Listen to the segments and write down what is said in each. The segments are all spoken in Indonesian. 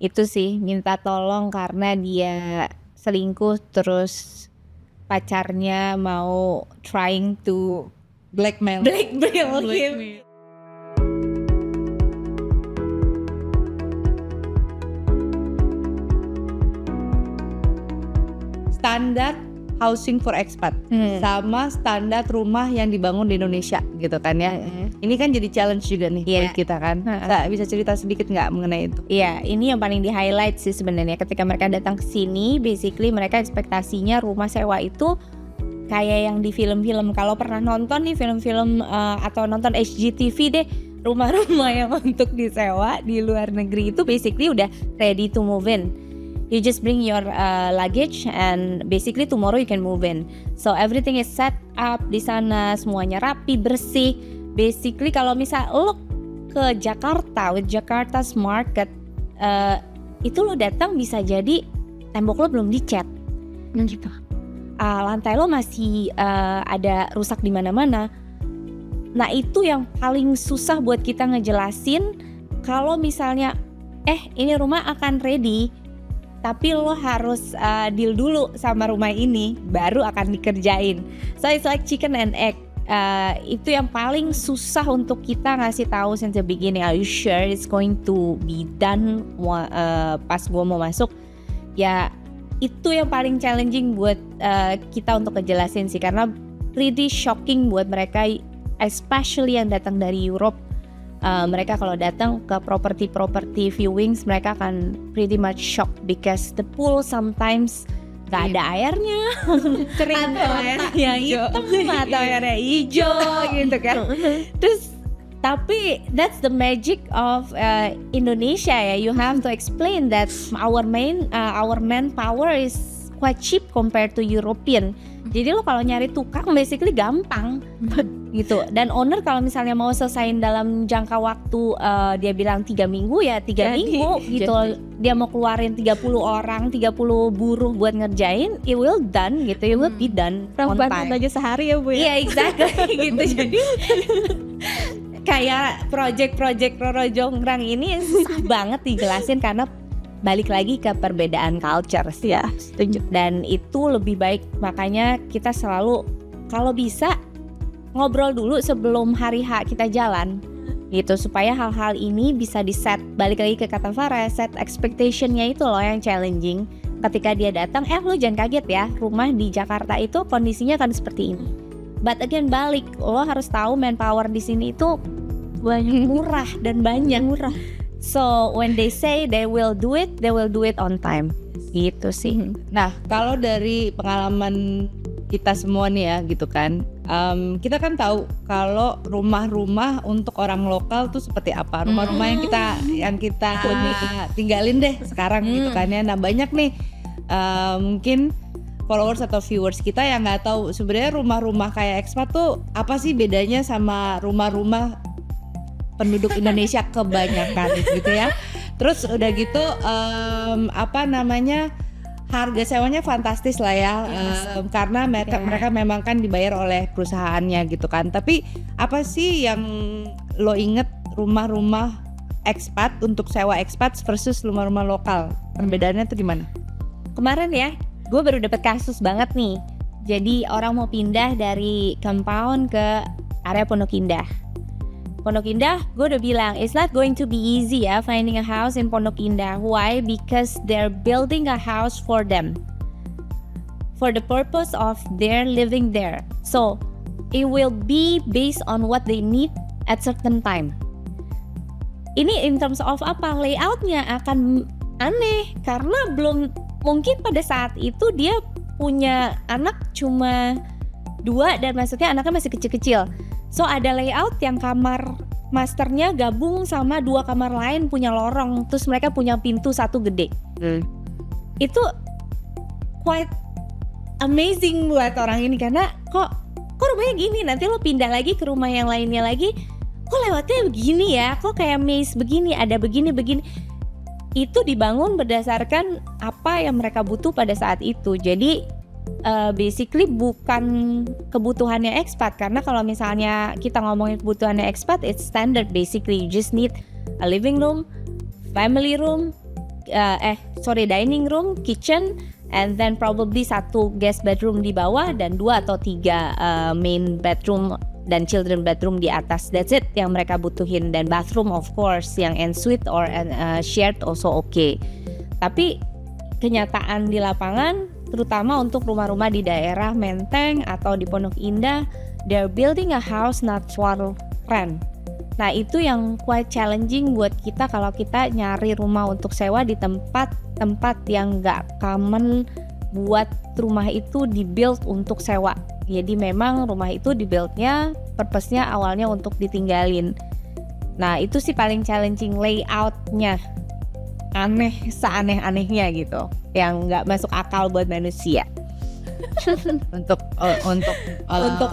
Itu sih minta tolong karena dia selingkuh terus pacarnya mau trying to Blackmail him. Standar housing for expat sama standar rumah yang dibangun di Indonesia gitu kan ya. Ini kan jadi challenge juga nih buat kita kan. Bisa cerita sedikit nggak mengenai itu? Iya, ini yang paling di highlight sih sebenarnya. Ketika mereka datang ke sini, basically mereka ekspektasinya rumah sewa itu kayak yang di film-film. Kalau pernah nonton nih film-film atau nonton HGTV deh, rumah-rumah yang untuk disewa di luar negeri itu basically udah ready to move in. You just bring your luggage and basically tomorrow you can move in. So everything is set up di sana, semuanya rapi, bersih. Basically kalau misal lo ke Jakarta with Jakarta's market, itu lo datang bisa jadi tembok lo belum dicat, gitu. Lantai lo masih ada rusak di mana-mana. Nah itu yang paling susah buat kita ngejelasin. Kalau misalnya ini rumah akan ready, tapi lo harus deal dulu sama rumah ini baru akan dikerjain. So it's like chicken and egg. Itu yang paling susah untuk kita ngasih tahu since the beginning. Are you sure it's going to be done pas gua mau masuk? Ya itu yang paling challenging buat kita untuk ngejelasin sih, karena pretty shocking buat mereka, especially yang datang dari Europe. Mereka kalau datang ke property viewings, mereka akan pretty much shocked because the pool sometimes gak ada airnya, kering atau airnya hitam atau airnya hijau gitu kan. Terus tapi that's the magic of Indonesia ya. You have to explain that our manpower is quite cheap compared to European. Jadi lo kalau nyari tukang basically gampang gitu. Dan owner kalau misalnya mau selesain dalam jangka waktu dia bilang 3 minggu ya 3 minggu gitu. Dia mau keluarin 30 orang, 30 buruh buat ngerjain, it will done gitu, it will be done on time. Aja sehari ya Bu ya. Iya exactly gitu. Jadi kayak project Roro Jonggrang ini susah banget dijelasin karena balik lagi ke perbedaan culture sih ya. Dan itu lebih baik, makanya kita selalu kalau bisa ngobrol dulu sebelum hari H kita jalan gitu, supaya hal-hal ini bisa di set. Balik lagi ke kata Farah, set expectation-nya itu loh yang challenging. Ketika dia datang, lo jangan kaget ya, rumah di Jakarta itu kondisinya kan seperti ini. But again balik, lo harus tahu manpower di sini itu banyak, murah dan banyak. So when they say they will do it on time. Gitu sih. Nah, kalau dari pengalaman kita semua nih ya gitu kan, kita kan tahu kalau rumah-rumah untuk orang lokal tuh seperti apa. Rumah-rumah yang kita tinggalin deh sekarang gitu kan ya. Nah, banyak nih mungkin followers atau viewers kita yang nggak tahu sebenarnya rumah-rumah kayak ekspat tuh apa sih bedanya sama rumah-rumah penduduk Indonesia kebanyakan gitu ya. Terus udah gitu harga sewanya fantastis lah ya, karena mereka memang kan dibayar oleh perusahaannya gitu kan. Tapi apa sih yang lo inget rumah-rumah ekspat untuk sewa ekspat versus rumah-rumah lokal? Perbedaannya tuh gimana? Kemarin ya, gue baru dapet kasus banget nih. Jadi orang mau pindah dari compound ke area Pondok Indah. Pondok Indah, gue udah bilang it's not going to be easy ya finding a house in Pondok Indah. Why? Because they're building a house for them, for the purpose of their living there. So it will be based on what they need at certain time. Ini in terms of apa? Layoutnya akan aneh karena belum mungkin pada saat itu dia punya anak cuma 2 dan maksudnya anaknya masih kecil-kecil. So ada layout yang kamar masternya gabung sama 2 kamar lain punya lorong, terus mereka punya pintu 1 gede. Itu quite amazing buat orang ini karena kok rumahnya gini, nanti lo pindah lagi ke rumah yang lainnya lagi, kok lewatnya begini ya, kok kayak maze begini, ada begini. Itu dibangun berdasarkan apa yang mereka butuh pada saat itu. Jadi basically bukan kebutuhannya ekspat, karena kalau misalnya kita ngomongin kebutuhannya ekspat, it's standard basically. You just need a living room, family room, dining room, kitchen, and then probably 1 guest bedroom di bawah dan 2 atau 3 main bedroom dan children bedroom di atas. That's it yang mereka butuhin, dan bathroom of course yang ensuite or shared also okay. Tapi kenyataan di lapangan, terutama untuk rumah-rumah di daerah Menteng atau di Pondok Indah, they're building a house not for rent. Nah itu yang quite challenging buat kita kalau kita nyari rumah untuk sewa di tempat yang gak common buat rumah itu di-build untuk sewa. Jadi memang rumah itu di-buildnya purpose-nya awalnya untuk ditinggalin. Nah itu sih paling challenging, layout-nya seaneh-anehnya gitu, yang gak masuk akal buat manusia. untuk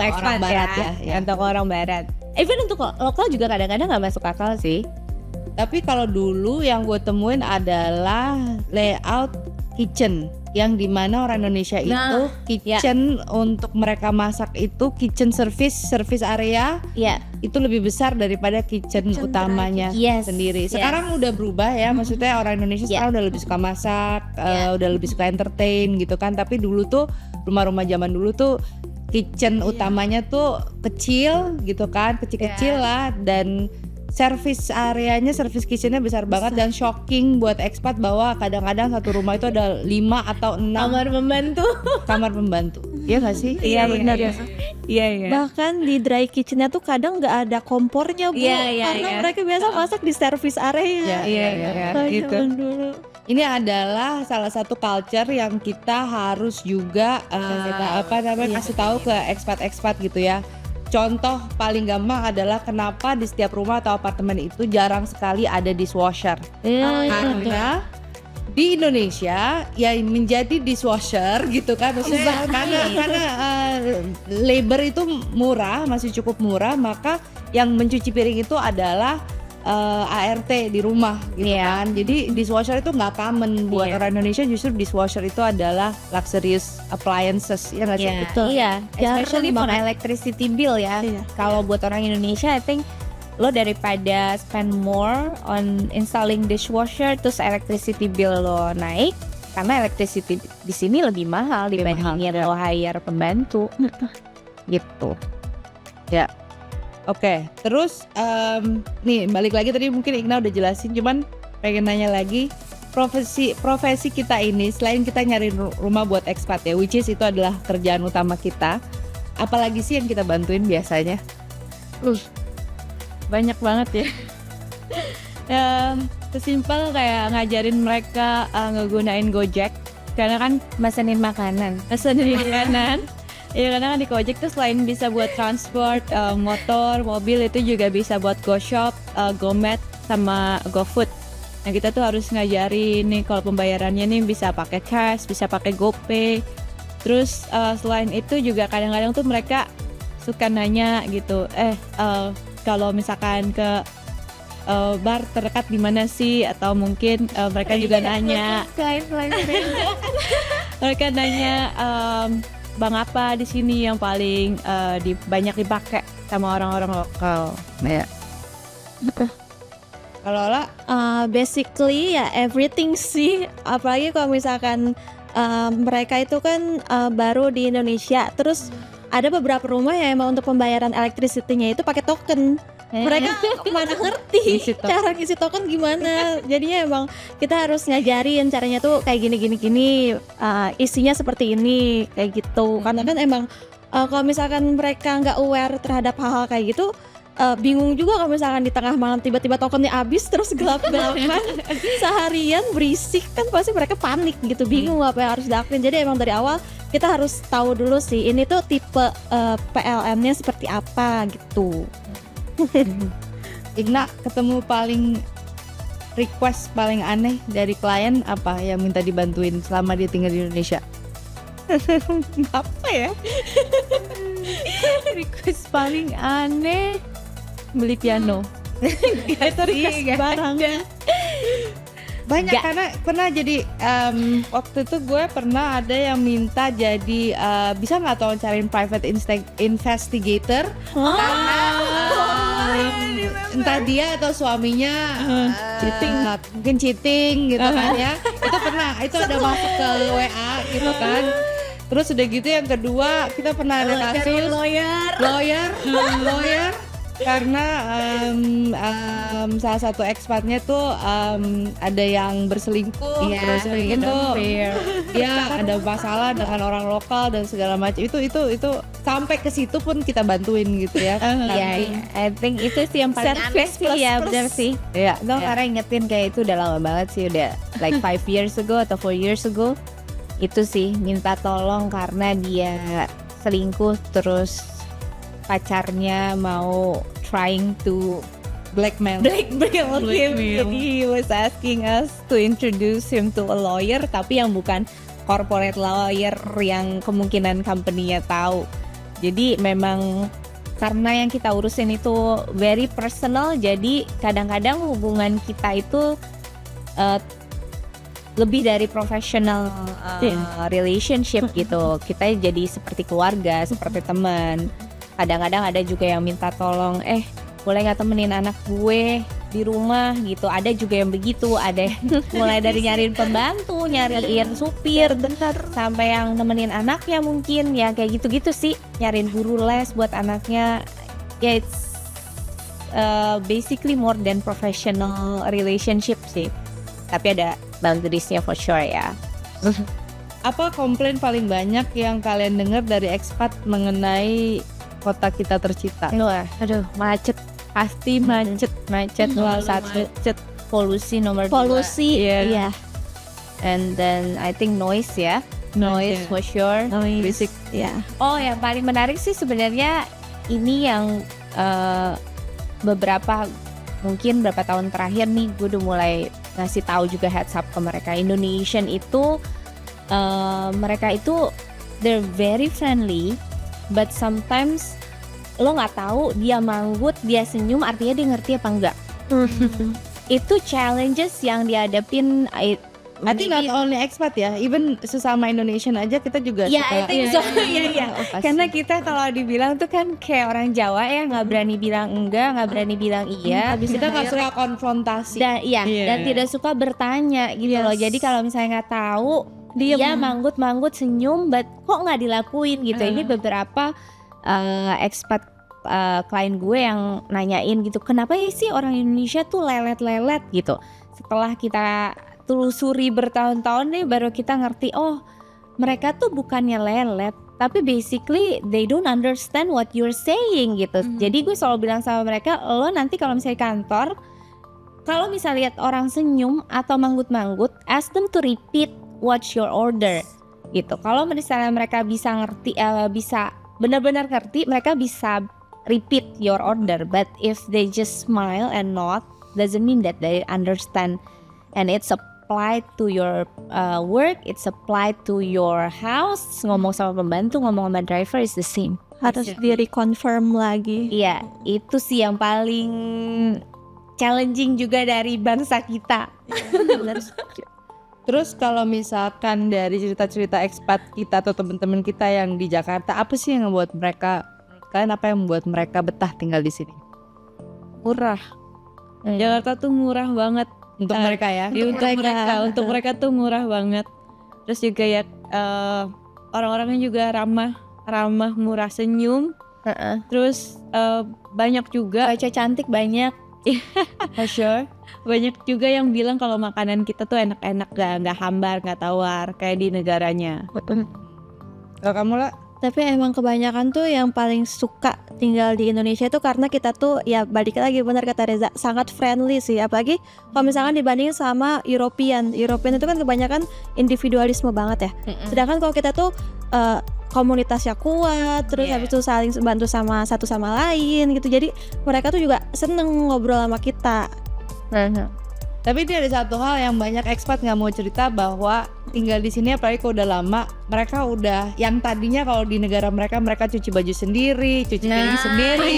expat orang barat ya. Untuk orang barat. Even untuk lokal juga kadang-kadang nggak masuk akal sih. Tapi kalau dulu yang gue temuin adalah layout kitchen, yang dimana orang Indonesia itu kitchen untuk mereka masak itu kitchen service area itu lebih besar daripada kitchen utamanya sendiri. Sekarang udah berubah ya, maksudnya orang Indonesia sekarang udah lebih suka masak, udah lebih suka entertain gitu kan. Tapi dulu tuh rumah-rumah zaman dulu tuh kitchen utamanya tuh kecil gitu kan, kecil-kecil lah, dan service areanya, service kitchennya besar banget. Dan shocking buat expat bahwa kadang-kadang satu rumah itu ada 5 atau 6 kamar pembantu. Iya nggak sih? Iya benar. Iya. Bahkan di dry kitchennya tuh kadang nggak ada kompornya Bu, karena mereka biasa masak di service area. Iya. Itu dulu. Ini adalah salah satu culture yang kita harus juga kasih tahu ke expat-expat gitu ya. Contoh paling gampang adalah kenapa di setiap rumah atau apartemen itu jarang sekali ada dishwasher. Karena di Indonesia ya menjadi dishwasher gitu kan, maksudnya karena labor itu murah, masih cukup murah, maka yang mencuci piring itu adalah ART di rumah gitu kan. Jadi dishwasher itu nggak common buat orang Indonesia. Justru dishwasher itu adalah luxurious appliances ya nggak sih? Betul. Iya, especially for electricity bill ya. Kalau buat orang Indonesia, I think lo daripada spend more on installing dishwasher terus electricity bill lo naik, karena electricity di sini lebih mahal dibandingin lo hire pembantu gitu. Ya. Oke, terus nih balik lagi, tadi mungkin Igna udah jelasin, cuman pengen nanya lagi, profesi kita ini selain kita nyari rumah buat expat ya, which is itu adalah kerjaan utama kita, apalagi sih yang kita bantuin biasanya? Banyak banget ya. Sesimpel kayak ngajarin mereka ngegunain Gojek, karena kan Mesenin makanan. Iya, karena kan di Gojek tuh selain bisa buat transport motor, mobil, itu juga bisa buat GoShop, GoMet, sama GoFood. Nah kita tuh harus ngajarin nih kalau pembayarannya nih bisa pakai cash, bisa pakai GoPay. Terus selain itu juga kadang-kadang tuh mereka suka nanya gitu, kalau misalkan ke bar terdekat di mana sih, atau mungkin mereka juga nanya, mereka nanya bang apa di sini yang paling banyak dipakai sama orang-orang lokal. Ya. Kalau lah, basically ya everything sih, apalagi kalau misalkan mereka itu kan baru di Indonesia, terus ada beberapa rumah yang emang untuk pembayaran electricity-nya itu pakai token. Mereka mana ngerti cara ngisi token gimana. Jadinya emang kita harus ngajarin caranya tuh kayak gini, isinya seperti ini, kayak gitu. Karena kan emang kalau misalkan mereka nggak aware terhadap hal-hal kayak gitu, bingung juga kalau misalkan di tengah malam tiba-tiba tokennya habis terus gelap-gelapan seharian berisik, kan pasti mereka panik gitu, bingung apa yang harus dilakuin. Jadi emang dari awal kita harus tahu dulu sih ini tuh tipe PLN-nya seperti apa gitu. Igna ketemu request paling aneh dari klien apa yang minta dibantuin selama dia tinggal di Indonesia? Apa ya? Request paling aneh beli piano. Itu request barangnya banyak. Karena pernah jadi waktu itu gue pernah ada yang minta jadi bisa nggak tolong cariin private investigator karena entah dia atau suaminya mungkin cheating gitu kan ya. Itu pernah, itu ada masuk ke WA gitu kan. Terus udah gitu yang kedua kita pernah ada kasus lawyer karena salah satu expatnya tuh ada yang berselingkuh, terus itu ya ada masalah dengan orang lokal dan segala macam. Itu sampai ke situ pun kita bantuin gitu ya. Iya, I think itu sih yang paling aneh sih ya, benar sih. Iya, Gue karena ingetin kayak itu udah lama banget sih, udah like 5 years ago atau 4 years ago. Itu sih minta tolong karena dia selingkuh terus pacarnya mau trying to blackmail him. Jadi he was asking us to introduce him to a lawyer, tapi yang bukan corporate lawyer yang kemungkinan company-nya tahu. Jadi memang karena yang kita urusin itu very personal, jadi kadang-kadang hubungan kita itu lebih dari professional relationship gitu. Kita jadi seperti keluarga, seperti teman. Kadang-kadang ada juga yang minta tolong, boleh nggak temenin anak gue di rumah gitu. Ada juga yang begitu, ada mulai dari nyariin pembantu, nyariin supir, sampai yang nemenin anaknya mungkin ya kayak gitu-gitu sih. Nyariin guru les buat anaknya. Ya it's basically more than professional relationship sih. Tapi ada boundariesnya for sure ya. Apa komplain paling banyak yang kalian dengar dari expat mengenai kota kita tercipta? Wah, aduh, macet, pasti macet nomor satu, polusi nomor Polusi, dua, iya. and then I think noise ya, noise for sure, Basic, ya. Oh, yang paling menarik sih sebenarnya ini yang beberapa tahun terakhir nih gue udah mulai ngasih tahu juga heads up ke mereka. Indonesian itu mereka itu they're very friendly, but sometimes lo nggak tahu dia manggut, dia senyum artinya dia ngerti apa enggak. Itu challenges yang dihadapin. I think not only expat ya, even sesama Indonesian aja kita juga ya, suka. I think so. Karena kita kalau dibilang tuh kan kayak orang Jawa ya, nggak berani bilang enggak, nggak berani bilang iya. Habis kita nggak suka konfrontasi. Dan tidak suka bertanya gitu loh. Jadi kalau misalnya nggak tahu, dia manggut senyum, but kok nggak dilakuin gitu. Ini beberapa expat klien gue yang nanyain gitu, kenapa sih orang Indonesia tuh lelet gitu. Setelah kita telusuri bertahun-tahun nih baru kita ngerti, oh mereka tuh bukannya lelet, tapi basically they don't understand what you're saying gitu. Jadi gue selalu bilang sama mereka, lo nanti kalau misalnya kantor, kalau misalnya lihat orang senyum atau manggut-manggut, ask them to repeat what's your order gitu. Kalau misalnya mereka bisa ngerti, bisa benar-benar ngerti, mereka bisa repeat your order. But if they just smile and nod, doesn't mean that they understand. And it's applied to your work, it's applied to your house. Ngomong sama pembantu, ngomong sama driver is the same. Harus di-reconfirm lagi. Iya, itu sih yang paling challenging juga dari bangsa kita. Terus kalau misalkan dari cerita-cerita expat kita atau teman-teman kita yang di Jakarta, apa sih yang membuat mereka, kalian apa yang membuat mereka betah tinggal di sini? Murah. Jakarta tuh murah banget Untuk mereka ya? Untuk mereka tuh murah banget. Terus juga ya orang-orangnya juga ramah, murah, senyum. Terus banyak juga Baca cantik banyak. For sure. Banyak juga yang bilang kalau makanan kita tuh enak-enak, nggak hambar, nggak tawar kayak di negaranya. Kalau kamu lah? Tapi emang kebanyakan tuh yang paling suka tinggal di Indonesia itu karena kita tuh ya balik lagi benar kata Reza, sangat friendly sih. Apalagi kalau misalkan dibandingin sama European itu kan kebanyakan individualisme banget ya. Sedangkan kalau kita tuh komunitasnya kuat, terus habis itu saling bantu sama satu sama lain gitu. Jadi mereka tuh juga seneng ngobrol sama kita. Tapi ini ada satu hal yang banyak expat nggak mau cerita, bahwa tinggal di sini apalagi kalau udah lama, mereka udah yang tadinya kalau di negara mereka cuci baju sendiri, cuci piring sendiri,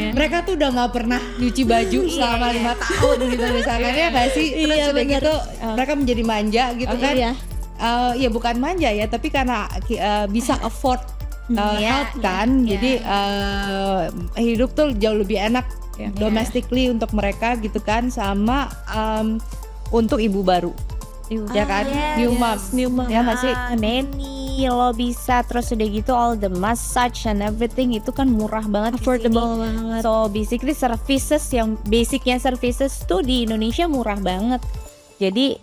mereka tuh udah nggak pernah nyuci baju selama 5 tahun gitu misalkan ya nggak sih? Terus udah gitu mereka menjadi manja gitu kan? Ya bukan manja ya, tapi karena bisa afford health kan, jadi hidup tuh jauh lebih enak domestically untuk mereka gitu kan, sama untuk ibu baru. Ya kan, new mom, ya nggak sih? Nanny lo bisa, terus udah gitu all the massage and everything itu kan murah banget, Affordable di sini. banget. So basically services yang basicnya services tuh di Indonesia murah banget. Jadi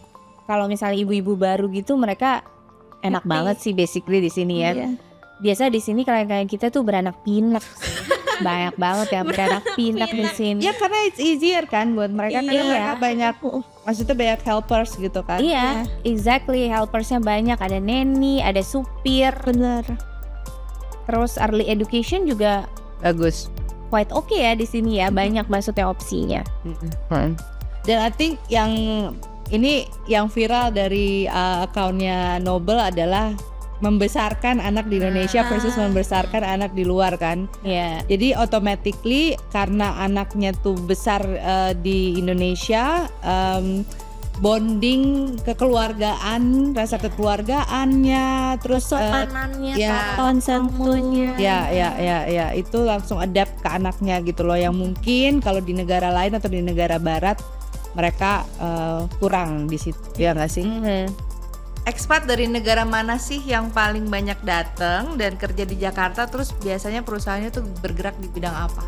kalau misalnya ibu-ibu baru gitu mereka enak banget sih basically di sini ya. Iya. Biasa di sini kalian kita tuh beranak pinak sih. Banyak banget ya beranak pinak di sini. Ya karena it's easier kan buat mereka, karena Iya. mereka banyak, maksudnya banyak helpers gitu kan. Iya, exactly. Helpersnya banyak, ada nanny, ada supir. Bener. Terus early education juga Bagus. quite okay ya di sini ya, banyak maksudnya opsinya. Dan I think yang ini yang viral dari akunnya Noble adalah membesarkan anak di Indonesia versus membesarkan anak di luar kan. Iya. Jadi automatically karena anaknya tuh besar di Indonesia, bonding kekeluargaan, rasa kekeluargaannya, terus Sopanannya, ya. Konsentunya. ya itu langsung adapt ke anaknya gitu loh, yang mungkin kalau di negara lain atau di negara barat mereka kurang di situ, ya nggak sih? Ekspat dari negara mana sih yang paling banyak datang dan kerja di Jakarta, terus biasanya perusahaannya tuh bergerak di bidang apa?